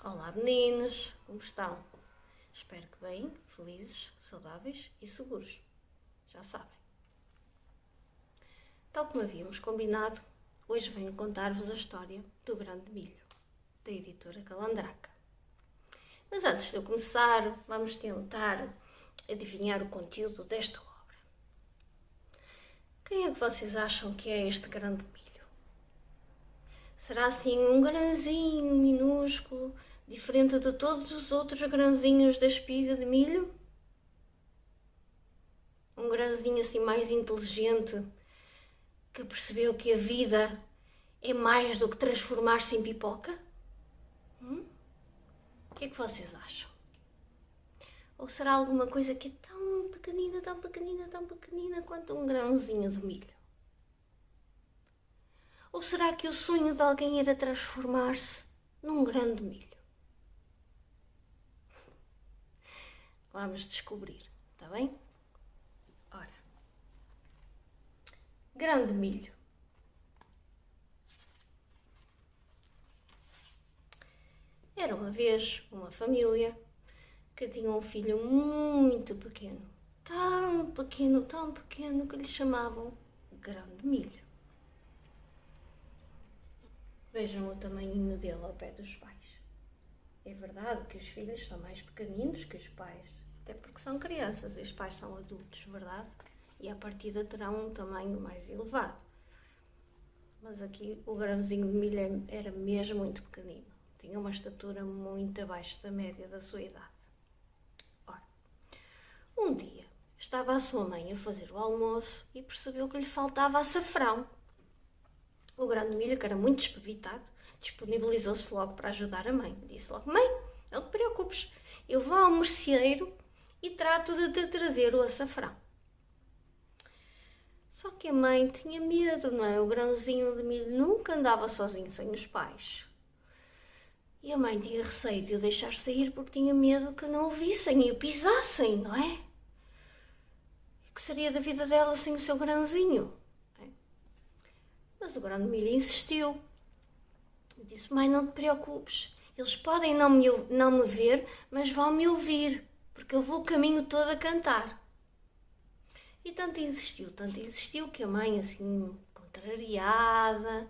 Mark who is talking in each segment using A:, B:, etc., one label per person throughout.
A: Olá meninas, como estão? Espero que bem, felizes, saudáveis e seguros. Já sabem. Tal como havíamos combinado, hoje venho contar-vos a história do Grande Milho, da editora Calandraca. Mas antes de eu começar, vamos tentar adivinhar o conteúdo desta obra. Quem é que vocês acham que é este Grande Milho? Será assim um grãozinho minúsculo, diferente de todos os outros grãozinhos da espiga de milho? Um grãozinho assim mais inteligente, que percebeu que a vida é mais do que transformar-se em pipoca? O que é que vocês acham? Ou será alguma coisa que é tão pequenina, tão pequenina, tão pequenina quanto um grãozinho de milho? Ou será que o sonho de alguém era transformar-se num grande milho? Vamos descobrir, está bem? Ora, grande milho. Era uma vez uma família que tinha um filho muito pequeno, tão pequeno que lhe chamavam Grande Milho. Vejam o tamanhinho dele ao pé dos pais. É verdade que os filhos são mais pequeninos que os pais, até porque são crianças e os pais são adultos, verdade? E à partida terão um tamanho mais elevado. Mas aqui o grãozinho de milho era mesmo muito pequenino. Tinha uma estatura muito abaixo da média da sua idade. Ora, um dia estava a sua mãe a fazer o almoço e percebeu que lhe faltava açafrão. O Grande Milho, que era muito espevitado, disponibilizou-se logo para ajudar a mãe. Disse logo: Mãe, não te preocupes, eu vou ao merceeiro e trato de te trazer o açafrão. Só que a mãe tinha medo, não é? O grãozinho de milho nunca andava sozinho sem os pais. E a mãe tinha receio de o deixar sair porque tinha medo que não o vissem e o pisassem, não é? O que seria da vida dela sem o seu grãozinho? Mas o Grande Milho insistiu. Disse: Mãe, não te preocupes. Eles podem não me ver, mas vão me ouvir, porque eu vou o caminho todo a cantar. E tanto insistiu, que a mãe, assim, contrariada,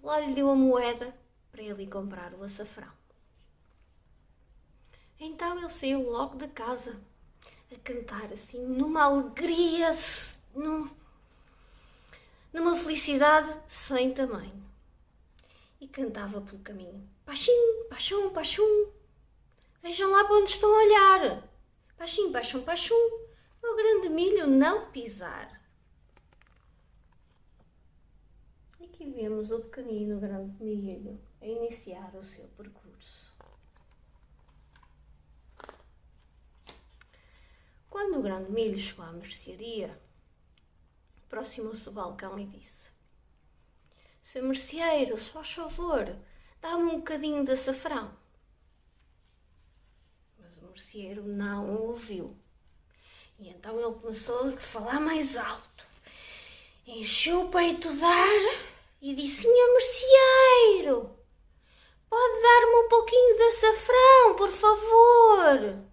A: lá lhe deu a moeda para ele ir comprar o açafrão. Então ele saiu logo de casa, a cantar, assim, numa alegria, numa felicidade sem tamanho. E cantava pelo caminho: Pachim, pachum, pachum. Vejam lá para onde estão a olhar. Pachim, pachum, pachum. O Grande Milho não pisar. E aqui vemos o pequenino Grande Milho a iniciar o seu percurso. Quando o Grande Milho chegou à mercearia, aproximou-se do balcão e disse: Seu merceeiro, se faz favor, dá-me um bocadinho de açafrão. Mas o merceeiro não o ouviu. E então ele começou a falar mais alto. Encheu o peito de ar e disse: Senhor merceeiro, pode dar-me um pouquinho de açafrão, por favor?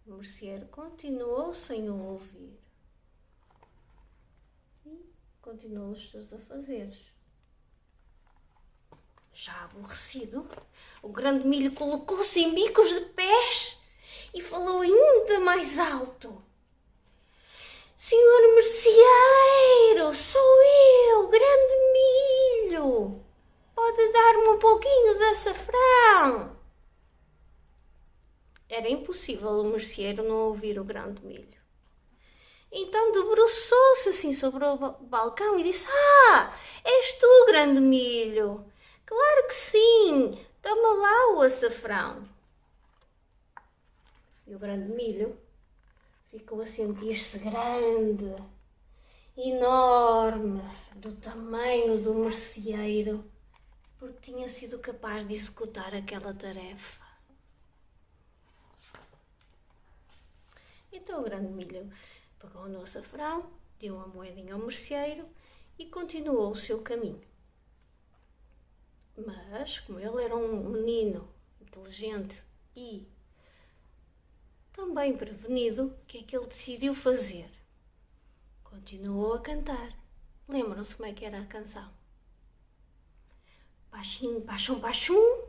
A: O merceeiro continuou sem o ouvir. E continuou os seus afazeres. Já aborrecido, o Grande Milho colocou-se em bicos de pés e falou ainda mais alto: Senhor merceeiro, sou eu, Grande Milho. Pode dar-me um pouquinho de açafrão? Era impossível o merceeiro não ouvir o Grande Milho. Então debruçou-se assim sobre o balcão e disse: és tu, Grande Milho. Claro que sim, toma lá o açafrão. E o Grande Milho ficou a sentir-se grande, enorme, do tamanho do merceeiro, porque tinha sido capaz de executar aquela tarefa. Então o Grande Milho pegou no açafrão, deu uma moedinha ao merceeiro e continuou o seu caminho. Mas, como ele era um menino inteligente e também prevenido, o que é que ele decidiu fazer? Continuou a cantar. Lembram-se como é que era a canção? Baixinho, baixum, baixum,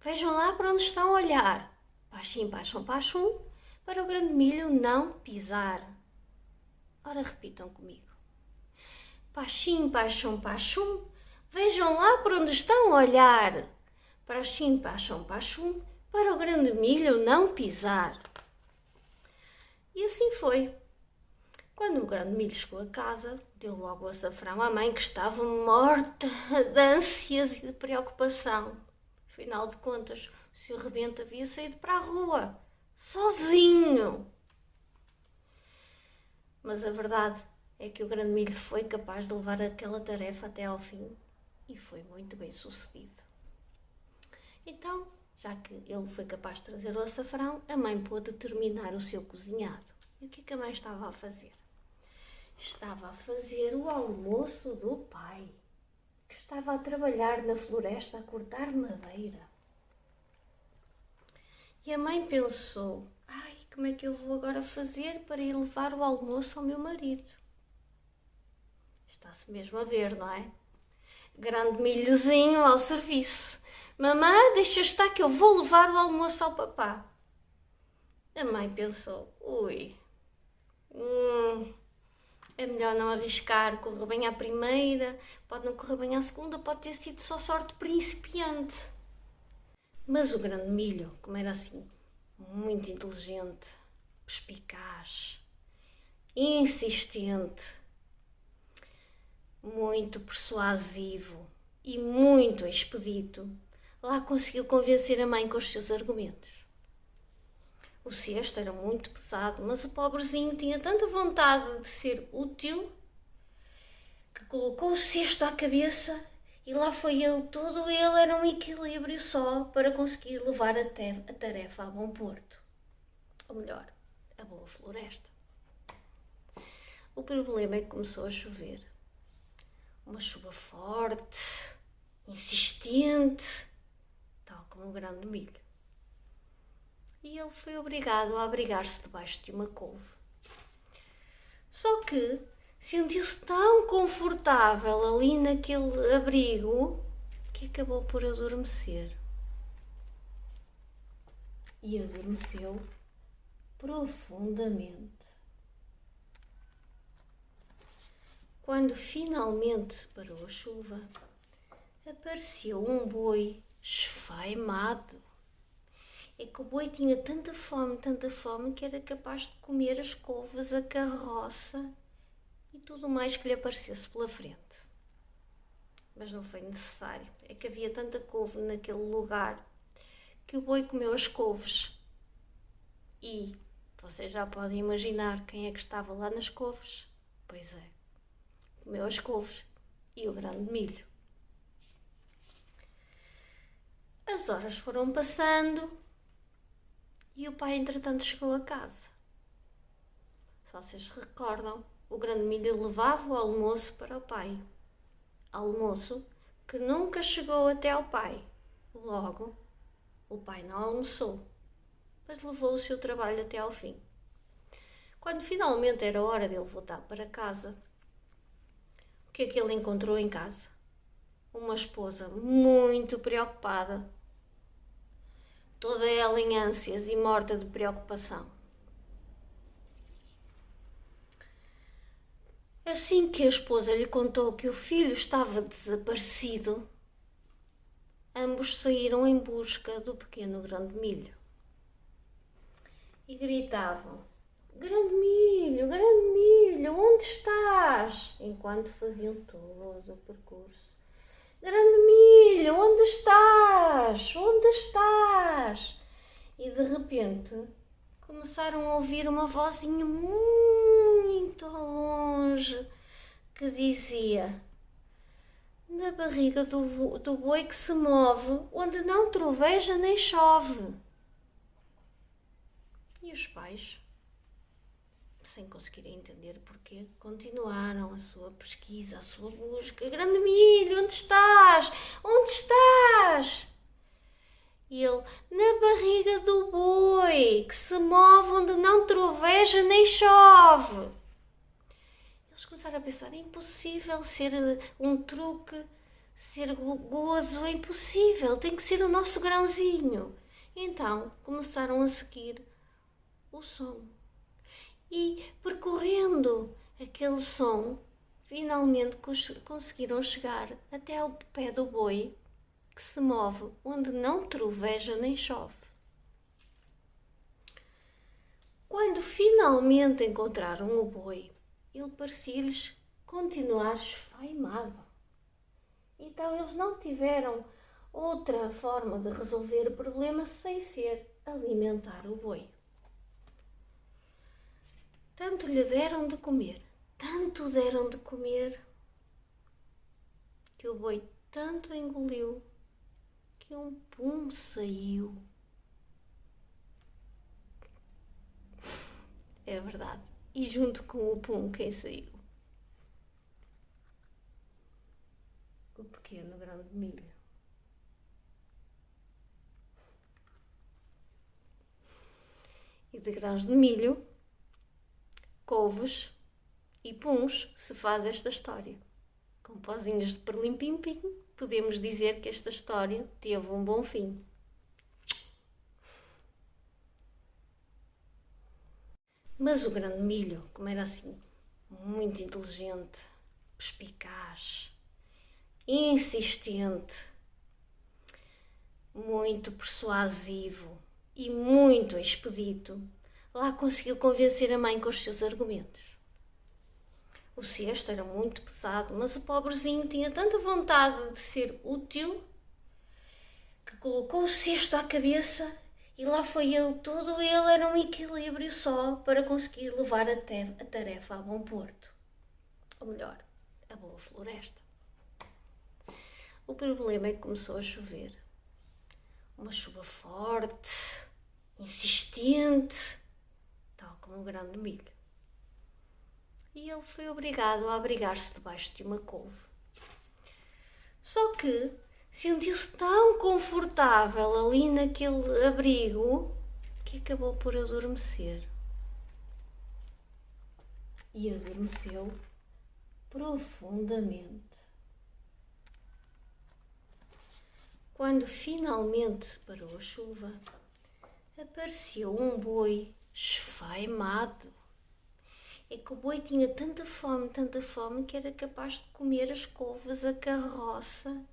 A: vejam lá para onde estão a olhar. Baixinho, baixum, baixum, para o grande milho não pisar. Ora, repitam comigo. Baixinho, baixum, baixum, vejam lá para onde estão a olhar. Baixinho, baixum, baixum, para o grande milho não pisar. E assim foi. Quando o grande milho chegou a casa, deu logo o açafrão à mãe, que estava morta de ânsias e de preocupação. Afinal de contas, o seu rebento havia saído para a rua, sozinho. Mas a verdade é que o grande milho foi capaz de levar aquela tarefa até ao fim e foi muito bem sucedido. Então, já que ele foi capaz de trazer o açafrão, a mãe pôde terminar o seu cozinhado. E o que é que a mãe estava a fazer? Estava a fazer o almoço do pai, que estava a trabalhar na floresta a cortar madeira. E a mãe pensou, como é que eu vou agora fazer para ir levar o almoço ao meu marido? Está-se mesmo a ver, não é? Grande milhozinho ao serviço. Mamã, deixa estar que eu vou levar o almoço ao papá. A mãe pensou, é melhor não arriscar, correr bem à primeira, pode não correr bem à segunda, pode ter sido só sorte principiante. Mas o grande milho, como era assim, muito inteligente, perspicaz, insistente, muito persuasivo e muito expedito, lá conseguiu convencer a mãe com os seus argumentos. O cesto era muito pesado, mas o pobrezinho tinha tanta vontade de ser útil que colocou o cesto à cabeça e lá foi ele, todo ele era um equilíbrio só para conseguir levar a tarefa a bom porto. Ou melhor, a boa floresta. O problema é que começou a chover. Uma chuva forte, insistente, tal como o grão de milho. E ele foi obrigado a abrigar-se debaixo de uma couve. Só que sentiu-se tão confortável ali naquele abrigo que acabou por adormecer. E adormeceu profundamente. Quando finalmente parou a chuva, apareceu um boi esfaimado. É que o boi tinha tanta fome, que era capaz de comer as couves, a carroça e tudo mais que lhe aparecesse pela frente. Mas não foi necessário. É que havia tanta couve naquele lugar que o boi comeu as couves. E vocês já podem imaginar quem é que estava lá nas couves. Pois é, comeu as couves e o grão de milho. As horas foram passando e o pai, entretanto, chegou a casa. Se vocês se recordam, o grão de milho levava o almoço para o pai. Almoço que nunca chegou até ao pai. Logo, o pai não almoçou, mas levou o seu trabalho até ao fim. Quando finalmente era hora dele voltar para casa, o que é que ele encontrou em casa? Uma esposa muito preocupada, toda ela em ânsias e morta de preocupação. Assim que a esposa lhe contou que o filho estava desaparecido, ambos saíram em busca do pequeno grão de milho. E gritavam, grão milho, onde estás? Enquanto faziam todo o percurso. Grão milho, onde estás? Onde estás? E de repente começaram a ouvir uma vozinha muito ao longe que dizia: na barriga do boi que se move, onde não troveja nem chove. E os pais, sem conseguirem entender porquê, continuaram a sua pesquisa, a sua busca. Grão milho, onde estás? onde estás? E ele, na barriga do boi, que se move onde não troveja nem chove. Eles começaram a pensar, é impossível ser um truque, ser gozo, é impossível, tem que ser o nosso grãozinho. Então começaram a seguir o som. E percorrendo aquele som, finalmente conseguiram chegar até ao pé do boi, que se move onde não troveja nem chove. Quando finalmente encontraram o boi, ele parecia-lhes continuar esfaimado. Então eles não tiveram outra forma de resolver o problema sem ser alimentar o boi. Tanto lhe deram de comer, tanto deram de comer, que o boi tanto engoliu que um pum saiu. É verdade. E junto com o pum, quem saiu? O pequeno grão de milho. E de grãos de milho, couves e puns se faz esta história. Com pozinhos de perlim-pim-pim, podemos dizer que esta história teve um bom fim. Mas o grão de milho, como era assim, muito inteligente, perspicaz, insistente, muito persuasivo e muito expedito, lá conseguiu convencer a mãe com os seus argumentos. O cesto era muito pesado, mas o pobrezinho tinha tanta vontade de ser útil que colocou o cesto à cabeça e lá foi ele, todo ele era um equilíbrio só para conseguir levar a tarefa a bom porto. Ou melhor, a boa floresta. O problema é que começou a chover. Uma chuva forte, insistente, tal como o grão de milho. E ele foi obrigado a abrigar-se debaixo de uma couve. Só que sentiu-se tão confortável ali naquele abrigo que acabou por adormecer. E adormeceu profundamente. Quando finalmente parou a chuva, apareceu um boi esfaimado. É que o boi tinha tanta fome, que era capaz de comer as couves, a carroça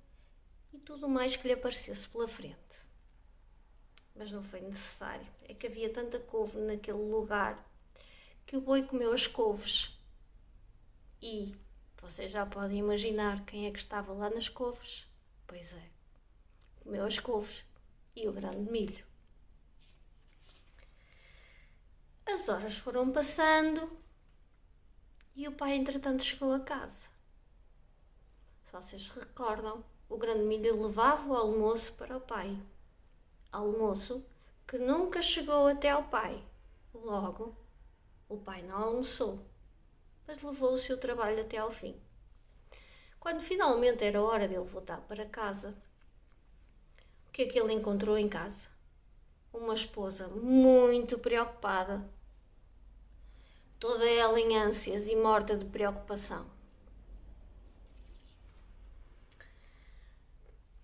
A: e tudo mais que lhe aparecesse pela frente. Mas não foi necessário. É que havia tanta couve naquele lugar que o boi comeu as couves. E vocês já podem imaginar quem é que estava lá nas couves. Pois é, comeu as couves e o grão de milho. As horas foram passando e o pai, entretanto, chegou a casa. Se vocês se recordam, o grão de milho levava o almoço para o pai. Almoço que nunca chegou até ao pai. Logo, o pai não almoçou, mas levou o seu trabalho até ao fim. Quando finalmente era hora dele voltar para casa, o que é que ele encontrou em casa? Uma esposa muito preocupada, toda ela em ânsias e morta de preocupação.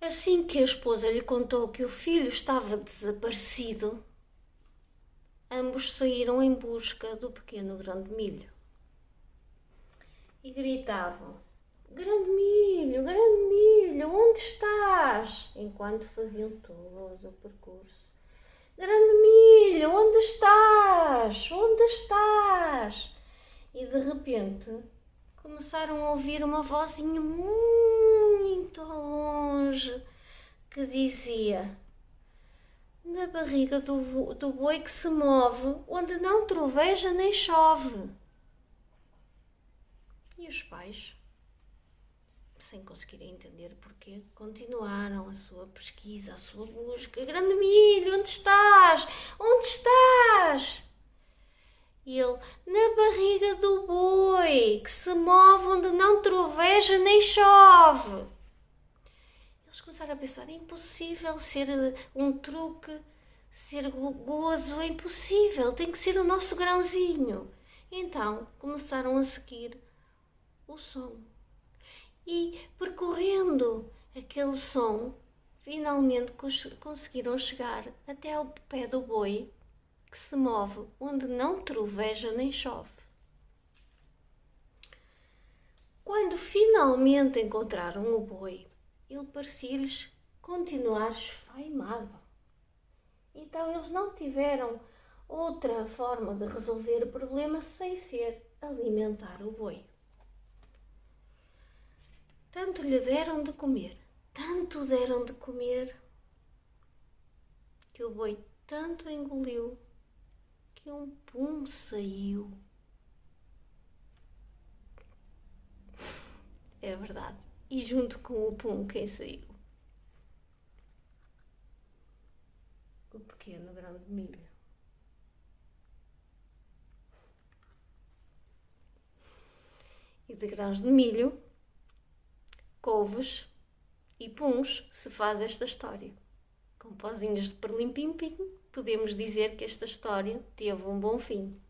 A: Assim que a esposa lhe contou que o filho estava desaparecido, ambos saíram em busca do pequeno grão de milho. E gritavam: grão de milho, onde estás? Enquanto faziam todo o percurso. Grão de milho, onde estás? Onde estás? E de repente começaram a ouvir uma vozinha muito ao longe que dizia: na barriga do boi que se move, onde não troveja nem chove. E os pais, sem conseguirem entender porquê, continuaram a sua pesquisa, a sua busca. Grão de milho, onde estás? Onde estás? E ele: na barriga do boi, que se move onde não troveja nem chove. Eles começaram a pensar, é impossível ser um truque, ser gozo, é impossível, tem que ser o nosso grãozinho. Então começaram a seguir o som. E percorrendo aquele som, finalmente conseguiram chegar até ao pé do boi, que se move onde não troveja nem chove. Quando finalmente encontraram o boi, ele parecia-lhes continuar esfaimado. Então eles não tiveram outra forma de resolver o problema sem ser alimentar o boi. Tanto lhe deram de comer, tanto deram de comer, que o boi tanto engoliu que um pum saiu. É verdade. E junto com o pum, quem saiu? O pequeno grão de milho. E de grãos de milho, couves e puns se faz esta história. Com pozinhos de perlim-pim-pim, podemos dizer que esta história teve um bom fim.